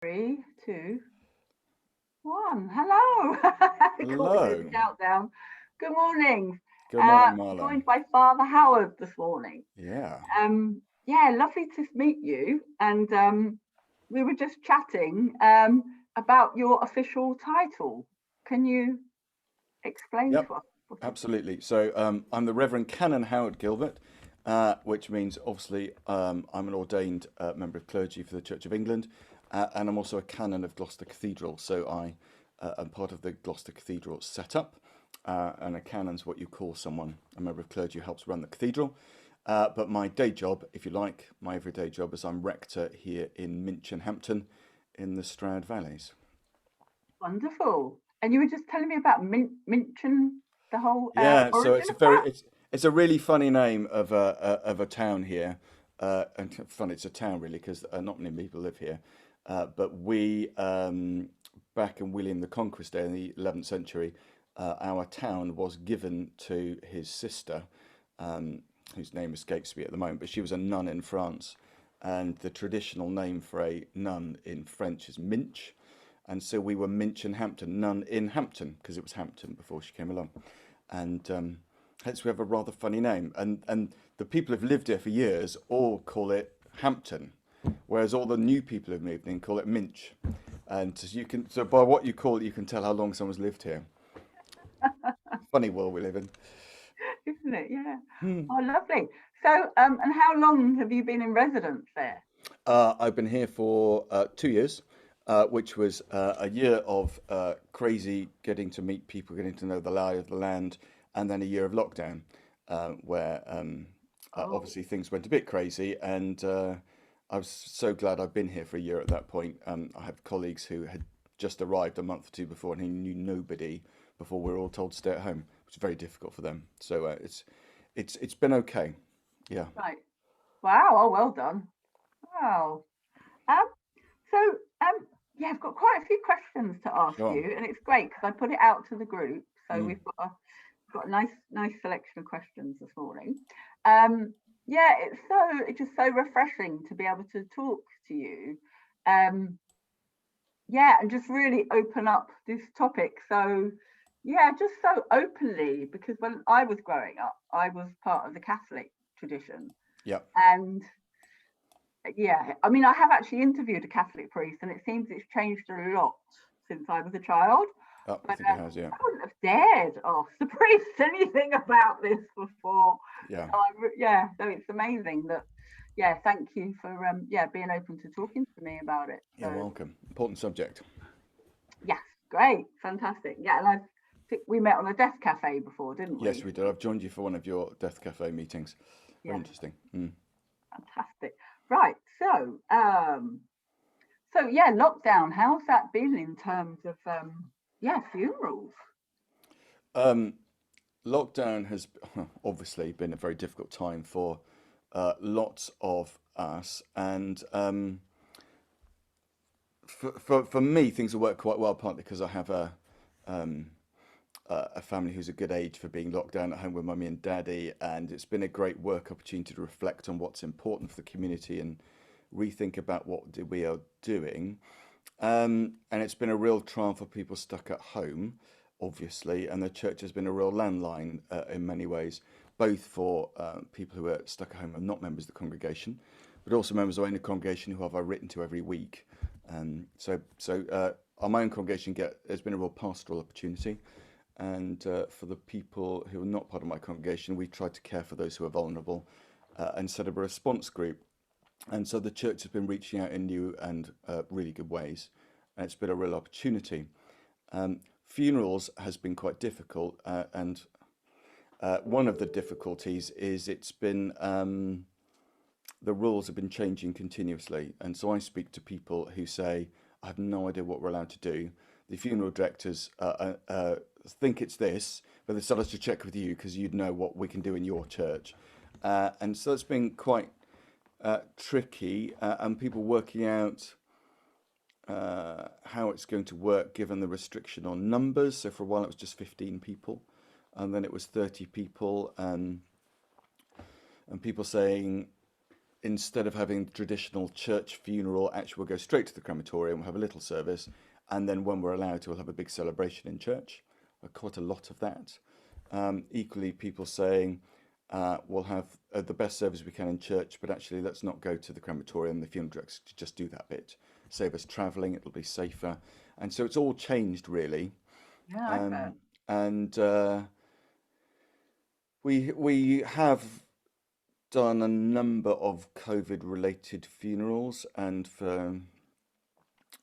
Three, two, one. Hello. Caught me in the Hello. countdown. Good morning. Good morning, Joined Marla. by Father Howard this morning. Yeah. Yeah, lovely to meet you. And we were just chatting about your official title. Can you explain Yep. to us what it is? Absolutely. So I'm the Reverend Canon Howard Gilbert, which means obviously I'm an ordained member of clergy for the Church of England, and I'm also a canon of Gloucester Cathedral. So I am part of the Gloucester Cathedral setup, and a canon's what you call someone, a member of clergy who helps run the cathedral. But my day job, if you like, my everyday job is I'm rector here in Minchinhampton in the Stroud Valleys. Wonderful. And you were just telling me about Minchin, the whole Yeah, so origin of that? it's a really funny name of a town here, and funny it's a town really because not many people live here, but we back in William the Conqueror's day in the 11th century, our town was given to his sister, whose name escapes me at the moment, but she was a nun in France, and the traditional name for a nun in French is Minch, and so we were Minchinhampton, nun in Hampton, because it was Hampton before she came along, and hence we have a rather funny name. And the people who've lived here for years all call it Hampton, whereas all the new people who've moved in call it Minch. And so by what you call it, you can tell how long someone's lived here. Funny world we live in. Isn't it? Yeah. Hmm. Oh, lovely. So, and how long have you been in residence there? I've been here for 2 years, which was a year of crazy getting to meet people, getting to know the lie of the land, and then a year of lockdown, where Oh, obviously things went a bit crazy. And I was so glad I've been here for a year at that point. I have colleagues who had just arrived a month or two before, and who knew nobody before we were all told to stay at home, which was very difficult for them. So it's been okay. Yeah. right. Wow. Oh, well done. Wow. Um, so, um, yeah, I've got quite a few questions to ask Sure. you, and it's great because I put it out to the group. So Mm. we've got a nice selection of questions this morning. Yeah, it's just so refreshing to be able to talk to you. Um, yeah, and just really open up this topic. So, yeah, just so openly, because when I was growing up, I was part of the Catholic tradition. Yeah. And yeah, I mean, I have actually interviewed a Catholic priest, and it seems it's changed a lot since I was a child. Oh, I But think it has. Yeah. I wouldn't have dared ask the priest anything about this before. Yeah. So yeah, so it's amazing that. Yeah, thank you for yeah being open to talking to me about it. You're So welcome. Important subject. yes, great, fantastic. Yeah, and I think we met on a death cafe before, didn't Yes, we? we did. I've joined you for one of your Death Cafe meetings. Very Yeah, interesting. Mm. fantastic. Right, so yeah, lockdown. How's that been in terms of yeah funerals? Um, Lockdown has obviously been a very difficult time for lots of us, and for me, things have worked quite well. Partly because I have um, a family who's a good age for being locked down at home with mummy and daddy, and it's been a great work opportunity to reflect on what's important for the community and rethink about what we are doing. And it's been a real trial for people stuck at home, obviously, and the church has been a real landline in many ways, both for people who are stuck at home and not members of the congregation, but also members of our own congregation who have I written to every week. Our my own congregation has been a real pastoral opportunity, and for the people who are not part of my congregation, we tried to care for those who are vulnerable and set up a response group. And so the church has been reaching out in new and really good ways. And it's been a real opportunity. Funerals has been quite difficult. And one of the difficulties is the rules have been changing continuously. And so I speak to people who say, I have no idea what we're allowed to do. The funeral directors think it's this, but they tell us to check with you because you'd know what we can do in your church. And so it's been quite tricky, and people working out how it's going to work given the restriction on numbers. So for a while it was just 15 people, and then it was 30 people, and people saying, instead of having the traditional church funeral, actually we'll go straight to the crematorium, we'll have a little service, and then when we're allowed to, we'll have a big celebration in church. Quite a lot of that. Equally, people saying we'll have the best service we can in church, but actually let's not go to the crematorium, the funeral director, to just do that bit. Save us travelling, it'll be safer. And so it's all changed really. Yeah, I bet. And we have done a number of COVID related funerals, and for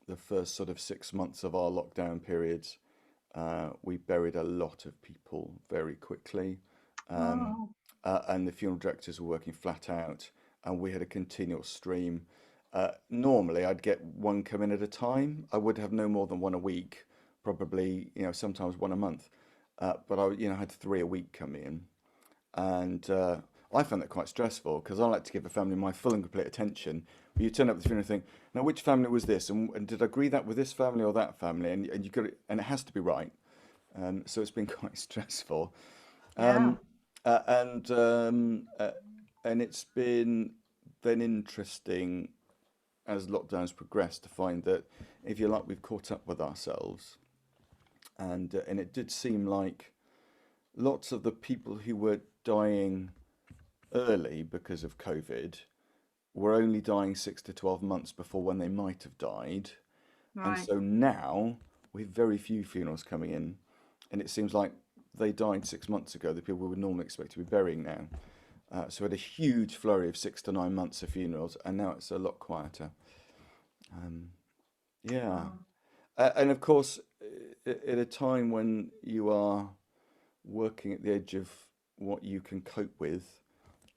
the first sort of 6 months of our lockdown periods, we buried a lot of people very quickly. Um, Oh, and the funeral directors were working flat out, and we had a continual stream. Normally, I'd get one come in at a time. I would have no more than one a week, probably, sometimes one a month. But I had three a week come in, and I found that quite stressful because I like to give a family my full and complete attention. But you turn up at the funeral and think, now which family was this, and did I agree that with this family or that family? And you got it, and it has to be right. So it's been quite stressful. yeah. Um, uh, and um, uh, and it's been then interesting as lockdowns progressed to find that, if you like, we've caught up with ourselves, and it did seem like lots of the people who were dying early because of COVID were only dying 6 to 12 months before when they might have died, and Right. so now we have very few funerals coming in, and it seems like they died 6 months ago, the people we would normally expect to be burying now. So we had a huge flurry of 6 to 9 months of funerals, and now it's a lot quieter. Um, yeah. Oh, And of course, at a time when you are working at the edge of what you can cope with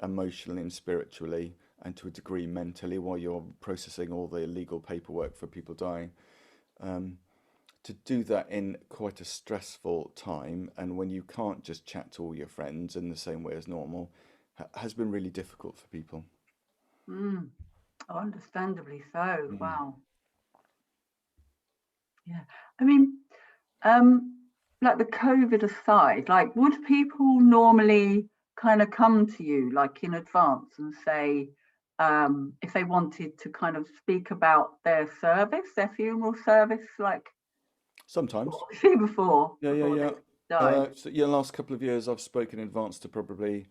emotionally and spiritually, and to a degree mentally, while you're processing all the legal paperwork for people dying, um, to do that in quite a stressful time, and when you can't just chat to all your friends in the same way as normal, has been really difficult for people. mm. Oh, understandably so. Mm. Wow. Yeah. I mean, um, like the COVID aside, like would people normally kind of come to you like in advance and say, if they wanted to kind of speak about their service, their funeral service, like Sometimes. obviously before Yeah, yeah, before yeah. they died? So yeah, last couple of years I've spoken in advance to probably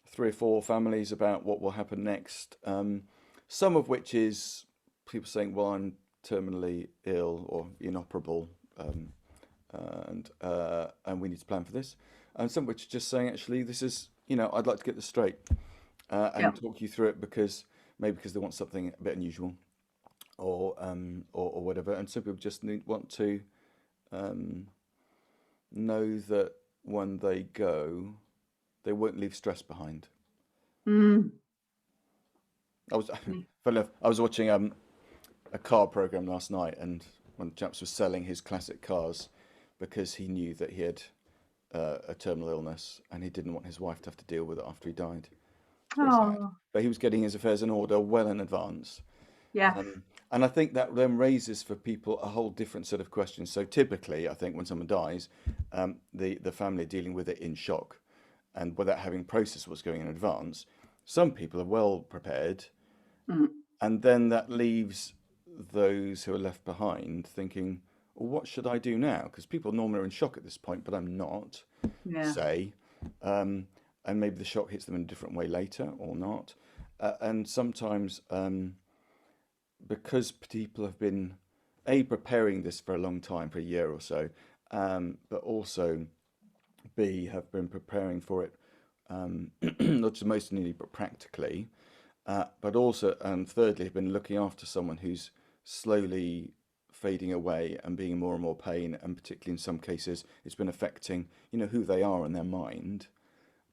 three or four families about what will happen next. Some of which is people saying, "Well, I'm terminally ill or inoperable, um, and we need to plan for this." And some of which are just saying, "Actually, this is, I'd like to get this straight Yeah. and talk you through it because maybe because they want something a bit unusual or whatever." And some people just want to um, know that when they go, they won't leave stress behind. Mm. I was, funny enough, I was watching a car program last night, and one of the chaps was selling his classic cars because he knew that he had a terminal illness and he didn't want his wife to have to deal with it after he died. It's very sad, Oh, but he was getting his affairs in order well in advance. yes. And I think that then raises for people a whole different set of questions. So typically, I think when someone dies, the family are dealing with it in shock, and without having processed what's going in advance, some people are well prepared, Mm. and then that leaves those who are left behind thinking, well, what should I do now? Because people normally are in shock at this point, but I'm not, Yeah. say, and maybe the shock hits them in a different way later or not. And sometimes, because people have been A, preparing this for a long time, for a year or so, but also B, have been preparing for it, not just emotionally but practically, but also, and thirdly, have been looking after someone who's slowly fading away and being in more and more pain, and particularly in some cases, it's been affecting, who they are and their mind.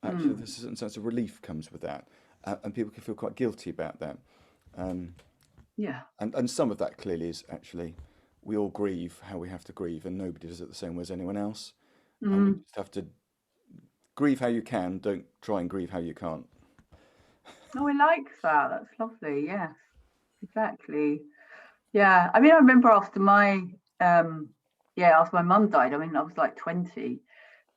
Actually, Mm. there's a certain sense of relief comes with that, and people can feel quite guilty about that. Um, Yeah. and some of that clearly is actually we all grieve how we have to grieve, and nobody does it the same way as anyone else. And we Mm. just have to grieve how you can. Don't try and grieve how you can't. Oh, I like that. That's lovely. Yes, exactly. Yeah. I mean, I remember um, after my mum died, I mean, I was like 20,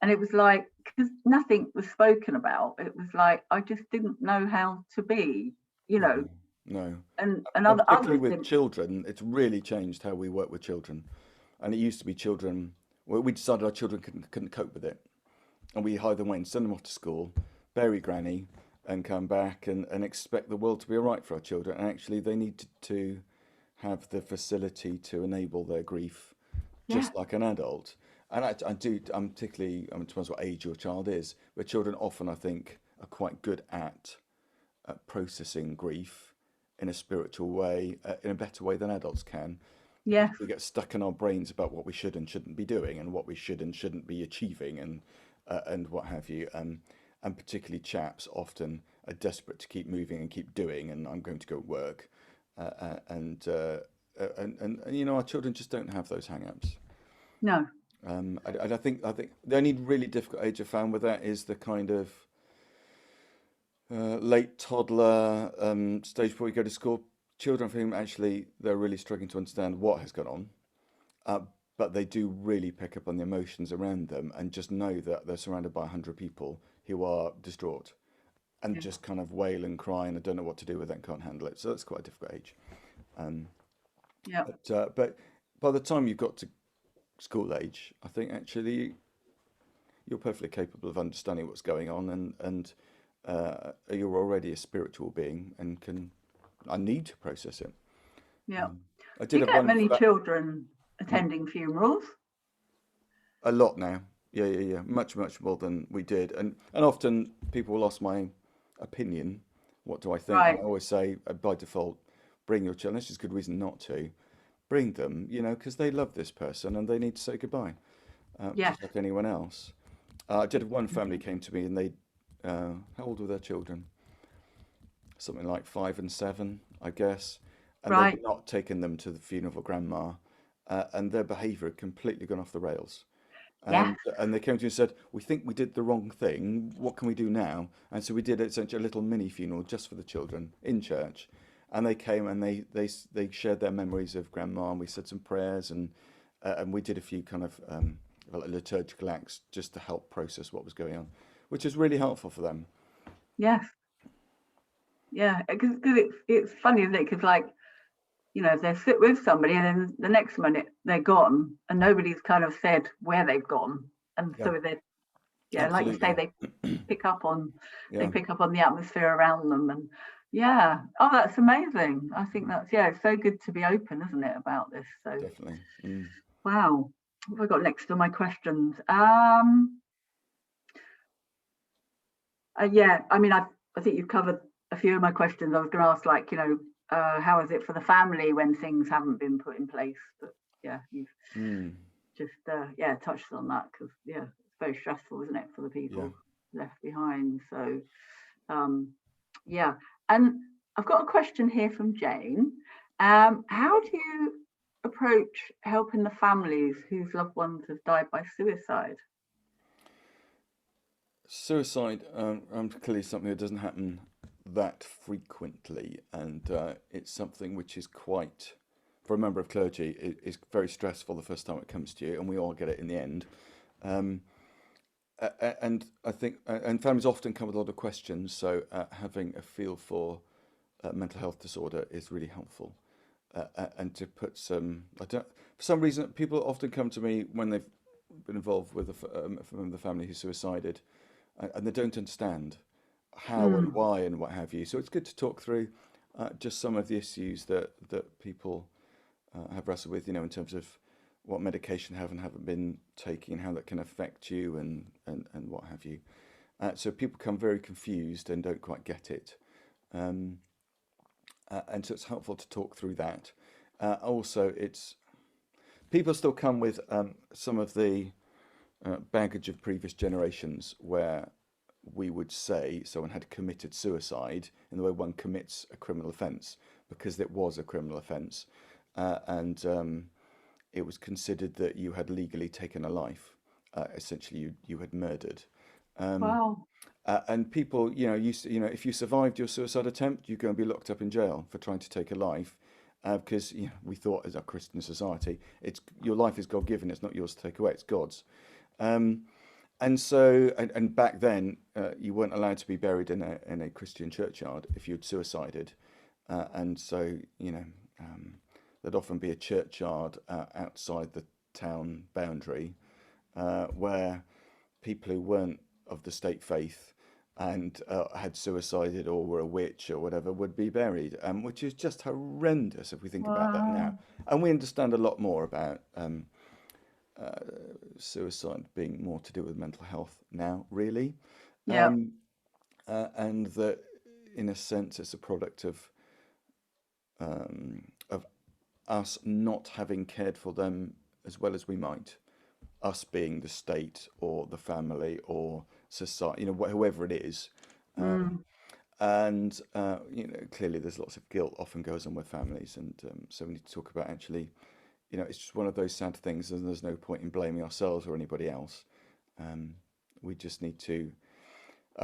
and it was like, because nothing was spoken about, it was like, I just didn't know how to be. you know, No, no. and And particularly others with think, children, it's really changed how we work with children. And it used to be children, well, we decided our children couldn't cope with it. And we either went and send them off to school, bury granny, and come back and expect the world to be all right for our children. And actually, they need to have the facility to enable their grief yeah, just like an adult. And I'm particularly, it depends what age your child is, but children often, I think, are quite good at processing grief in a spiritual way, in a better way than adults can, because yeah, we get stuck in our brains about what we should and shouldn't be doing, and what we should and shouldn't be achieving, and what have you. And particularly chaps often are desperate to keep moving and keep doing. And I'm going to go work, uh, uh, and, uh, and you know, our children just don't have those hang-ups. no, I think the only really difficult age I found with that is the kind of late toddler stage before you go to school. Children for whom actually they're really struggling to understand what has gone on, uh, but they do really pick up on the emotions around them and just know that they're surrounded by 100 people who are distraught and yeah, just kind of wail and cry and don't know what to do with it and can't handle it. So that's quite a difficult age. Um, yeah, but by the time you've got to school age, I think actually you're perfectly capable of understanding what's going on, and you're already a spiritual being and can I need to process it. yeah. Um, I Do did you have get one many fa children attending funerals? a lot now. Yeah, yeah, yeah. Much more than we did, and often people will ask my opinion. What do I think? And Right. I always say, by default, bring your children. This is a good reason not to bring them, you know, because they love this person and they need to say goodbye, Yes. just like anyone else. I did have one family came to me and they, how old were their children? Something like 5 and 7, I guess, and they'd Right. not taken them to the funeral of grandma, and their behaviour had completely gone off the rails. Yes. And they came to me and said, "We think we did the wrong thing. What can we do now?" And so we did essentially a little mini funeral just for the children in church, and they came and they shared their memories of grandma, and we said some prayers, and we did a few kind of like liturgical acts just to help process what was going on, which was really helpful for them. Yes. Yeah. Because it's funny, isn't it? Because like, you know, they sit with somebody and then the next minute they're gone and nobody's kind of said where they've gone. And Yeah, so they, yeah, like you say, absolutely. they pick up on they Yeah, pick up on the atmosphere around them. And yeah, oh, that's amazing. I think that's, yeah, it's so good to be open, isn't it, about this? So definitely. Mm. wow. What have I got next to my questions? Yeah, I mean, I think you've covered a few of my questions. I was going to ask, like, you know, how is it for the family when things haven't been put in place? But yeah, you've Mm. just yeah, touched on that, because yeah, it's very stressful, isn't it, for the Yeah. people left behind? So um, yeah, and I've got a question here from Jane. How do you approach helping the families whose loved ones have died by suicide? Suicide, clearly something that doesn't happen that frequently, and it's something which is quite, for a member of clergy, it is very stressful the first time it comes to you, and we all get it in the end. Um, and I think, and families often come with a lot of questions, so having a feel for mental health disorder is really helpful. And to put some, I don't, for some reason, people often come to me when they've been involved with a member of the family who suicided, and they don't understand how and Mm, why and what have you. So it's good to talk through just some of the issues that people have wrestled with, you know, in terms of what medication have and haven't been taking, and how that can affect you, and what have you. So people come very confused and don't quite get it. Um, and so it's helpful to talk through that. Also, it's people still come with some of the baggage of previous generations where we would say someone had committed suicide in the way one commits a criminal offence, because it was a criminal offence, and it was considered that you had legally taken a life. Essentially, you had murdered. Um, wow. and people, you know, if you survived your suicide attempt, you're going to be locked up in jail for trying to take a life, because you know, we thought as a Christian society, it's your life is God given, it's not yours to take away, it's God's. Um, And so, and back then, you weren't allowed to be buried in a Christian churchyard if you'd suicided. And so, there'd often be a churchyard outside the town boundary where people who weren't of the state faith and had suicided or were a witch or whatever would be buried, which is just horrendous if we think about that now. Wow. And we understand a lot more about suicide being more to do with mental health now, really. Yeah. Um, and that, in a sense, it's a product of us not having cared for them as well as we might. Us being the state or the family or society, whoever it is. Mm. And clearly there's lots of guilt often goes on with families, and so we need to talk about actually, it's just one of those sad things, and there's no point in blaming ourselves or anybody else. We just need to,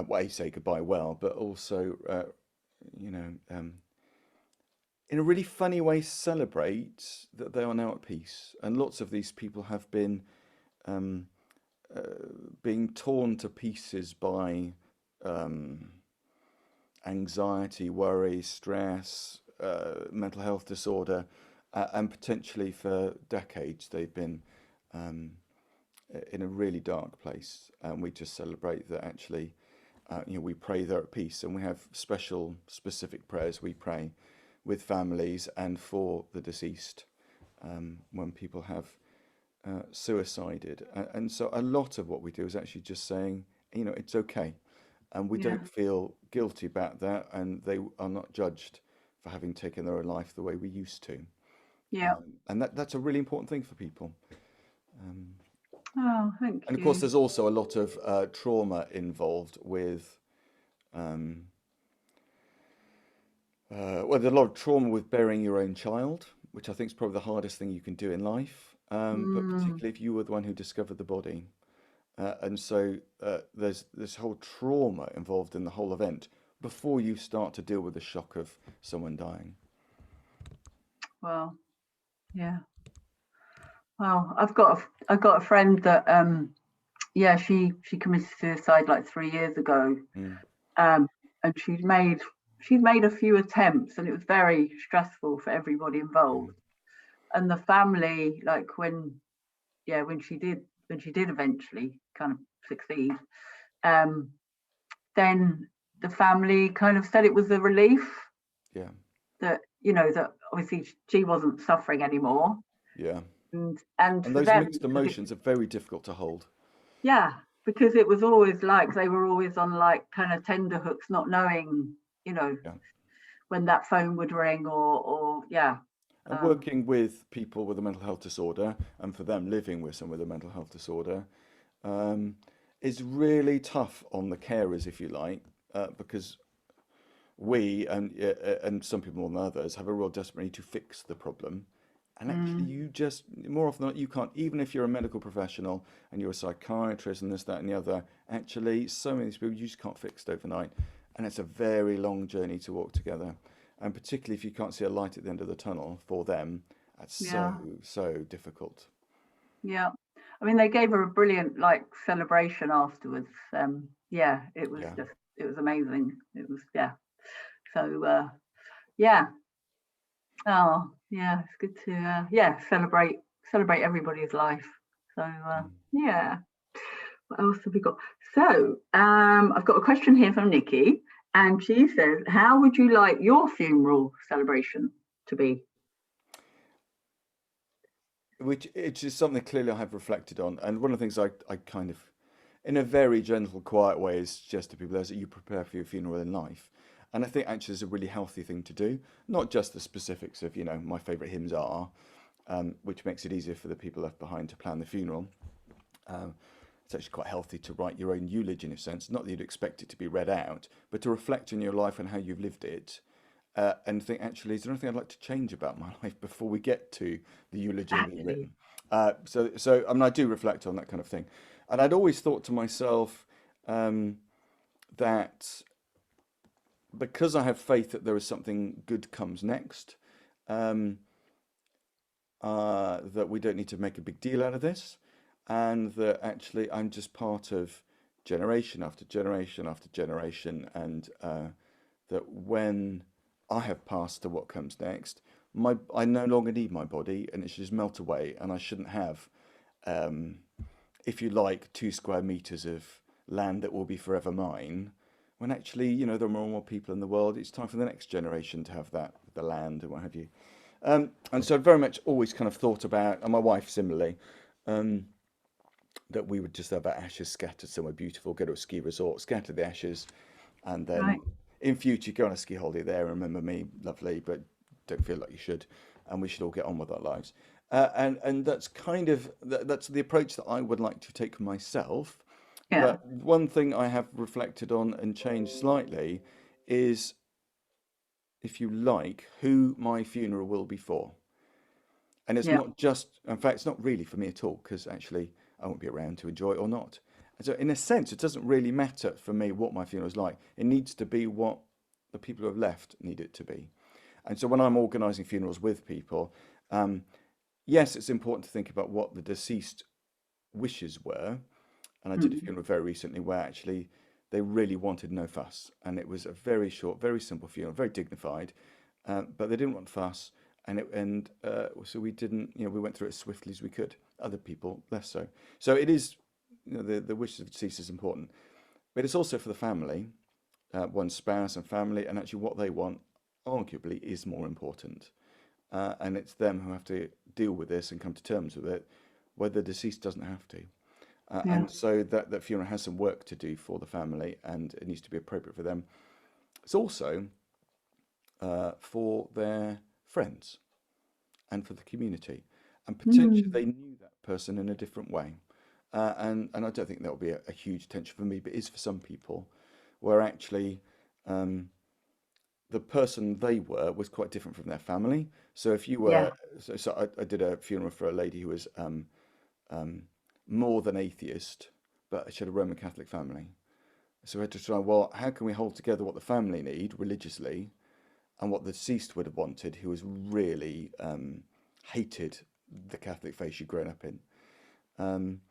well, say goodbye well, but also, you know, um, in a really funny way, celebrate that they are now at peace. And lots of these people have been um, uh, being torn to pieces by um, anxiety, worry, stress, mental health disorder, and potentially for decades they've been um, in a really dark place. And we just celebrate that actually, we pray they're at peace, and we have special, specific prayers we pray with families and for the deceased when people have suicided. And so a lot of what we do is actually just saying, it's okay. And we Yeah. don't feel guilty about that, and they are not judged for having taken their own life the way we used to. Yeah. And that's a really important thing for people. Um, Oh, thank and of course, you. there's also a lot of trauma involved with, um, well, there's a lot of trauma with burying your own child, which I think is probably the hardest thing you can do in life. But Mm. particularly if you were the one who discovered the body. And so there's this whole trauma involved in the whole event before you start to deal with the shock of someone dying. Well, yeah. Well, I've got a friend that yeah, she committed suicide like 3 years ago. Mm, Um, and she'd made a few attempts, and it was very stressful for everybody mm, involved. And the family, like when she did eventually kind of succeed, um, then the family kind of said it was a relief yeah, that obviously she wasn't suffering anymore, yeah. and And for those them, mixed emotions are very difficult to hold. yeah, because it was always like they were always on like kind of tender hooks, not knowing, you know, Yeah. when that phone would ring, or yeah. And um working with people with a mental health disorder, and for them living with someone with a mental health disorder, um, is really tough on the carers, if you like, because we and some people more than others have a real desperate need to fix the problem. And actually, mm, you just more often than not, you can't, even if you're a medical professional and you're a psychiatrist and this, that, and the other. Actually, so many of these people you just can't fix it overnight, and it's a very long journey to walk together. And particularly if you can't see a light at the end of the tunnel for them, that's so yeah, so difficult. yeah. I mean, they gave her a brilliant like celebration afterwards. Yeah, Yeah. it was amazing. It was, yeah. So yeah. Oh yeah, it's good to yeah, celebrate everybody's life. So Mm. yeah. What else have we got? So I've got a question here from Nikki, and she says, "How would you like your funeral celebration to be?" Which it is something clearly I have reflected on, and one of the things I kind of, in a very gentle, quiet way, is suggest to people is that you prepare for your funeral in life, and I think actually is a really healthy thing to do. Not just the specifics of my favourite hymns are, which makes it easier for the people left behind to plan the funeral. Um, it's actually quite healthy to write your own eulogy in a sense, not that you'd expect it to be read out, but to reflect on your life and how you've lived it, and think, actually, is there anything I'd like to change about my life before we get to the eulogy being Exactly. written? So I mean, I do reflect on that kind of thing, and I'd always thought to myself um, that because I have faith that there is something good comes next, um, that we don't need to make a big deal out of this. and that actually I'm just part of generation after generation after generation, and that when I have passed to what comes next, I no longer need my body, and it should just melt away, and I shouldn't have, um, if you like, 2 square meters of land that will be forever mine. When actually, there are more and more people in the world, it's time for the next generation to have that, the land and what have you. And so, very much always kind of thought about, and my wife similarly, um, that we would just have our ashes scattered somewhere beautiful, go to a ski resort, scatter the ashes, and then Right. in future go on a ski holiday there and remember me, lovely, but don't feel like you should, and we should all get on with our lives. And that's kind of that's the approach that I would like to take myself. Yeah. But one thing I have reflected on and changed slightly is, if you like, who my funeral will be for. And it's Yeah. not just, in fact, it's not really for me at all, because actually I won't be around to enjoy it or not. And so, in a sense, it doesn't really matter for me what my funeral is like. It needs to be what the people who have left need it to be. And so, when I'm organising funerals with people, um, yes, it's important to think about what the deceased wishes were. And I did a Mm. funeral very recently where actually they really wanted no fuss, and it was a very short, very simple funeral, very dignified, but they didn't want fuss, so we didn't, we went through it as swiftly as we could. Other people less so. So it is, the wishes of the deceased is important, but it's also for the family, one's spouse and family, and actually what they want, arguably, is more important. And it's them who have to deal with this and come to terms with it, where the deceased doesn't have to. Yeah. And so that funeral has some work to do for the family, and it needs to be appropriate for them. It's also for their friends and for the community, and potentially Mm. they knew that person in a different way. And I don't think that will be a huge tension for me, but it is for some people, where actually um, the person they were was quite different from their family. So if you Yeah. were, I did a funeral for a lady who was um, more than atheist, but she had a Roman Catholic family. So we had to try, well, how can we hold together what the family need religiously and what the deceased would have wanted, who was really hated the Catholic faith she'd grown up in. Um,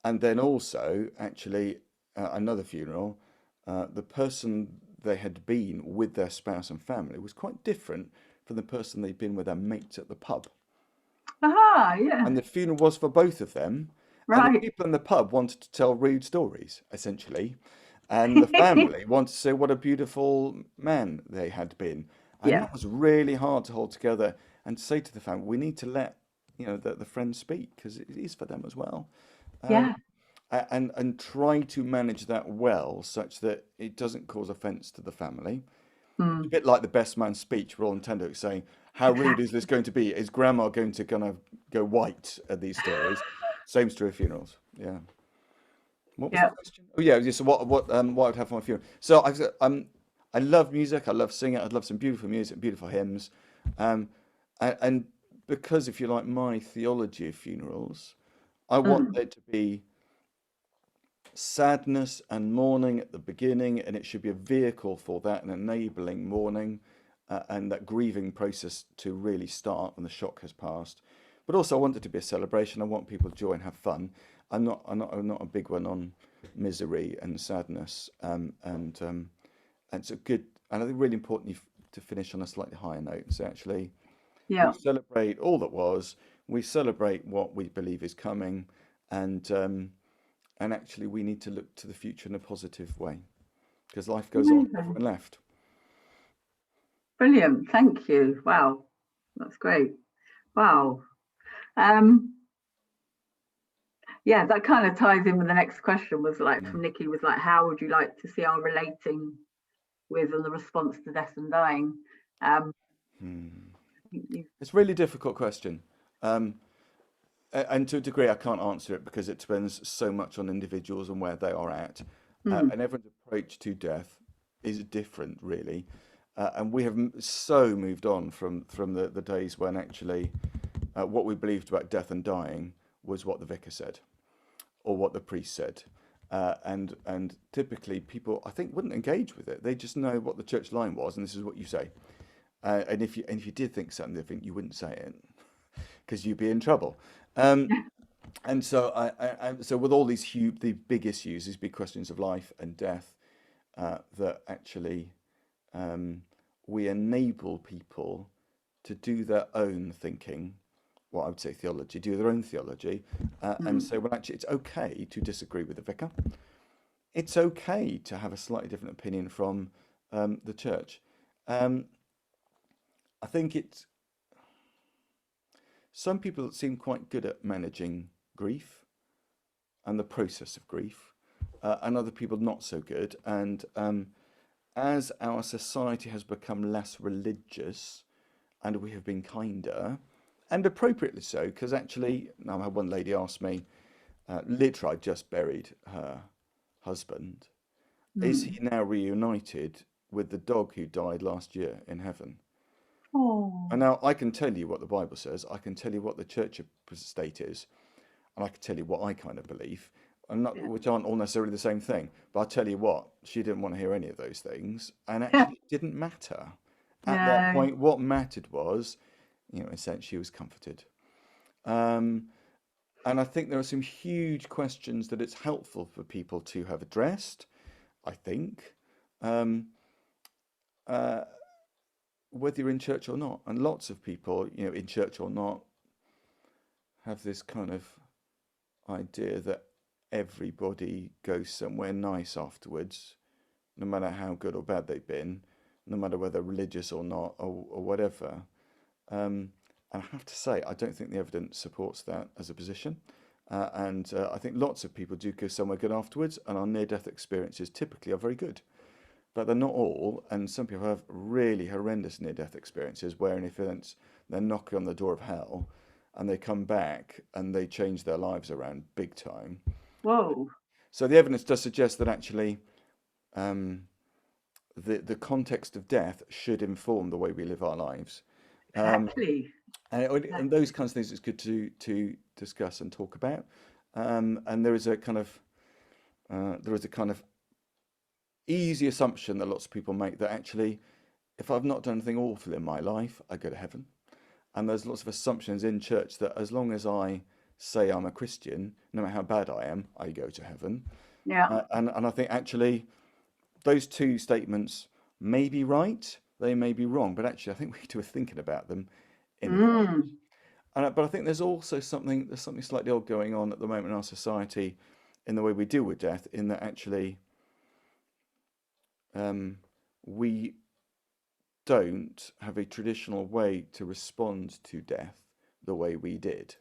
and then also, actually, another funeral, the person they had been with their spouse and family was quite different from the person they'd been with their mates at the pub. Aha. Yeah. And the funeral was for both of them. And the Right. people in the pub wanted to tell rude stories, essentially. And the family wanted to say what a beautiful man they had been. And Yeah. that was really hard to hold together and to say to the family, we need to let, the friends speak, because it is for them as well. Um, Yeah. and try to manage that well, such that it doesn't cause offence to the family. It's a Mm. bit like the best man speech, for all intents, saying, how rude is Exactly. this going to be? Is grandma going to kind of go white at these stories? Same's true of funerals. Yeah. What was the Yeah. question? Oh yeah, yeah. So what I'd have for my funeral? So I love music. I love singing. I'd love some beautiful music, beautiful hymns, um, and because, if you like, my theology of funerals, I want Mm. there to be sadness and mourning at the beginning, and it should be a vehicle for that, and enabling mourning, and that grieving process to really start when the shock has passed. But also, I want it to be a celebration. I want people to joy and have fun. I'm not a big one on misery and sadness, and it's a good, and I think really important to finish on a slightly higher note. So actually, we Yeah. celebrate all that was. We celebrate what we believe is coming, and um, and actually, we need to look to the future in a positive way, because life goes on. Amazing. Everyone left. Brilliant. Thank you. Wow. That's great. Wow. Um, yeah, that kind of ties in with the next question, was like Mm. from Nikki, was like, how would you like to see our relating with and the response to death and dying? Um, Hmm. I think you, It's a really difficult question. Um, and to a degree, I can't answer it because it depends so much on individuals and where they are at. mm, And everyone's approach to death is different, really. And we have so moved on from the days when actually what we believed about death and dying was what the vicar said or what the priest said. And typically people, I think, wouldn't engage with it. They just know what the church line was, and this is what you say. And if you did think something different, you wouldn't say it because you'd be in trouble. Um, And so so with all these huge, the big issues, these big questions of life and death, that actually um, we enable people to do their own thinking, what I would say theology, do their own theology, and Mm. say, well, actually, it's okay to disagree with the vicar. It's okay to have a slightly different opinion from the church. Um, I think it's some people seem quite good at managing grief and the process of grief, and other people not so good. And as our society has become less religious and we have been kinder, and appropriately so, because actually, I had one lady ask me, literally, I just buried her husband. Is he Mm. now reunited with the dog who died last year in heaven? Oh, And now I can tell you what the Bible says, I can tell you what the church state is, and I can tell you what I kind of believe, and not, yeah. which aren't all necessarily the same thing. But I tell you what, she didn't want to hear any of those things, and actually it didn't matter. At that No. point, what mattered was, in a sense, she was comforted. Um, and I think there are some huge questions that it's helpful for people to have addressed, I think, um, uh, whether you're in church or not. And lots of people, in church or not, have this kind of idea that everybody goes somewhere nice afterwards, no matter how good or bad they've been, no matter whether religious or not, or whatever. And I have to say, I don't think the evidence supports that as a position. And I think lots of people do go somewhere good afterwards, and our near death experiences typically are very good. But they're not all, and some people have really horrendous near death experiences where, in events, they're knocking on the door of hell and they come back and they change their lives around big time. Whoa. So the evidence does suggest that actually um, the context of death should inform the way we live our lives. Um, Exactly. and those kinds of things it's good to discuss and talk about. And there is a kind of easy assumption that lots of people make that actually, if I've not done anything awful in my life, I go to heaven. And there's lots of assumptions in church that as long as I say I'm a Christian, no matter how bad I am, I go to heaven. Yeah. And I think actually those two statements may be right, they may be wrong, but actually I think we need to be thinking about them in advance. Mm. But I think there's something slightly odd going on at the moment in our society in the way we deal with death, in that actually um, we don't have a traditional way to respond to death the way we did.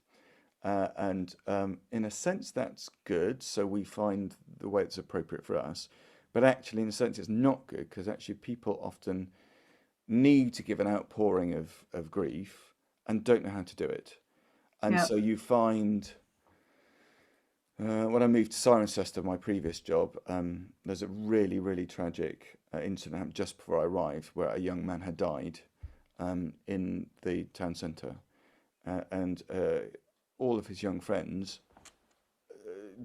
And in a sense, that's good. So we find the way that's appropriate for us. But actually, in a sense, it's not good because actually people often need to give an outpouring of grief and don't know how to do it. And Yeah. so you find when I moved to Cirencester, my previous job, there's a really, really tragic incident happened just before I arrived where a young man had died in the town centre. And all of his young friends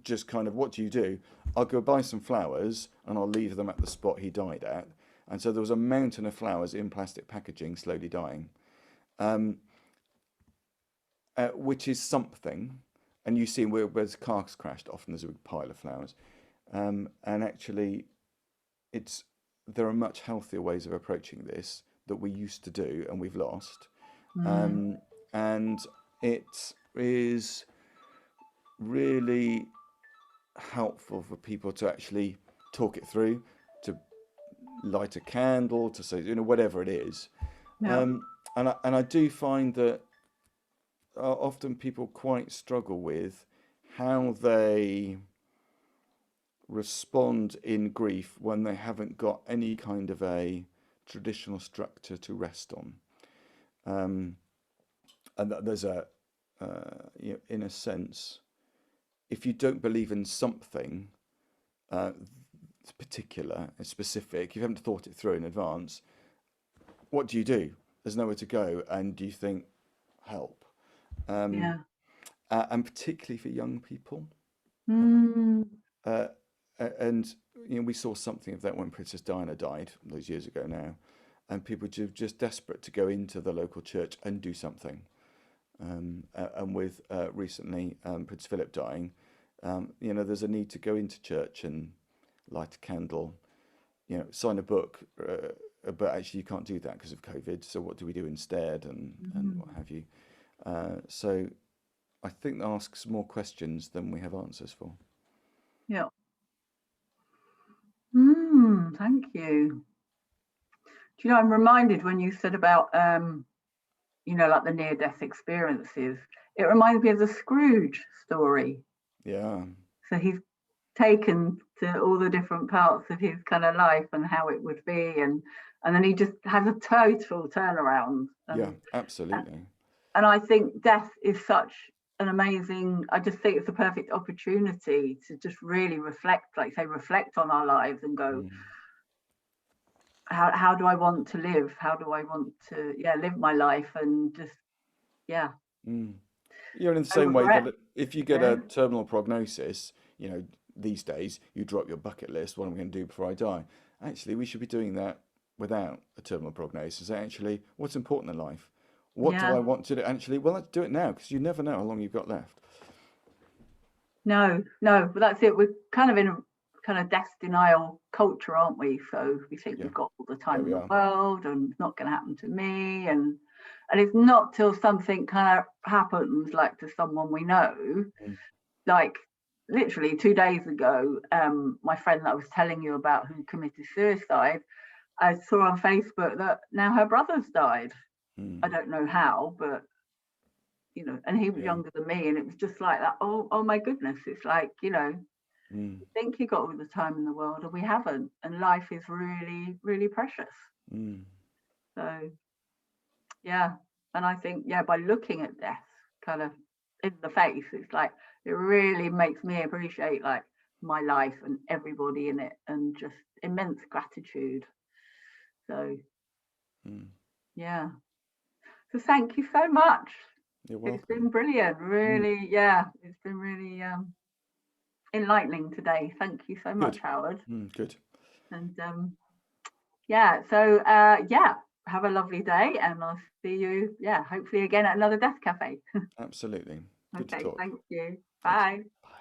just kind of, what do you do? I'll go buy some flowers and I'll leave them at the spot he died at. And so there was a mountain of flowers in plastic packaging slowly dying, um, which is something. And you see where the cars crashed, often there's a big pile of flowers. And actually, it's there are much healthier ways of approaching this that we used to do and we've lost. Mm. Um, and it is really helpful for people to actually talk it through, to light a candle, to say, whatever it is. Yeah. And I do find that often people quite struggle with how they respond in grief when they haven't got any kind of a traditional structure to rest on. Um, and there's in a sense, if you don't believe in something uh, particular and specific, you haven't thought it through in advance, what do you do? There's nowhere to go, and you think, help. Um, Yeah. and particularly for young people. Mm. Uh, and we saw something of that when Princess Diana died those years ago now, and people were just desperate to go into the local church and do something. And with recently Prince Philip dying, there's a need to go into church and light a candle, sign a book, but actually you can't do that because of COVID. So what do we do instead, and what have you? So I think that asks more questions than we have answers for. Yeah. Thank you. Do you know, I'm reminded when you said about, like the near-death experiences, it reminds me of the Scrooge story. Yeah. So he's taken to all the different parts of his kind of life and how it would be, and then he just has a total turnaround. Yeah, absolutely. And I think death is such an amazing, I just think it's a perfect opportunity to just really reflect, like say, reflect on our lives and go, how do I want to live? How do I want to, live my life? And just, in the same way that if you get a terminal prognosis, these days you drop your bucket list, what am I going to do before I die? Actually, we should be doing that without a terminal prognosis. Actually, what's important in life? What do I want to do? Actually, well, let's do it now, because you never know how long you've got left. No, but that's it. We're kind of in a kind of death denial culture, aren't we? So we think we've got all the time in the world and it's not going to happen to me. And it's not till something kind of happens, like to someone we know, like literally 2 days ago, my friend that I was telling you about who committed suicide, I saw on Facebook that now her brother's died. I don't know how, but and he was younger than me, and it was just like that. Oh my goodness! It's like you think you got all the time in the world, and we haven't. And life is really, really precious. So and I think by looking at death kind of in the face, it's like it really makes me appreciate like my life and everybody in it, and just immense gratitude. So so thank you so much. It's been brilliant, really. It's been really enlightening today. Thank you so much, Howard. Good. And have a lovely day, and I'll see you hopefully again at another Death Cafe. Absolutely. Good Okay, to talk. thank you. Bye. Bye.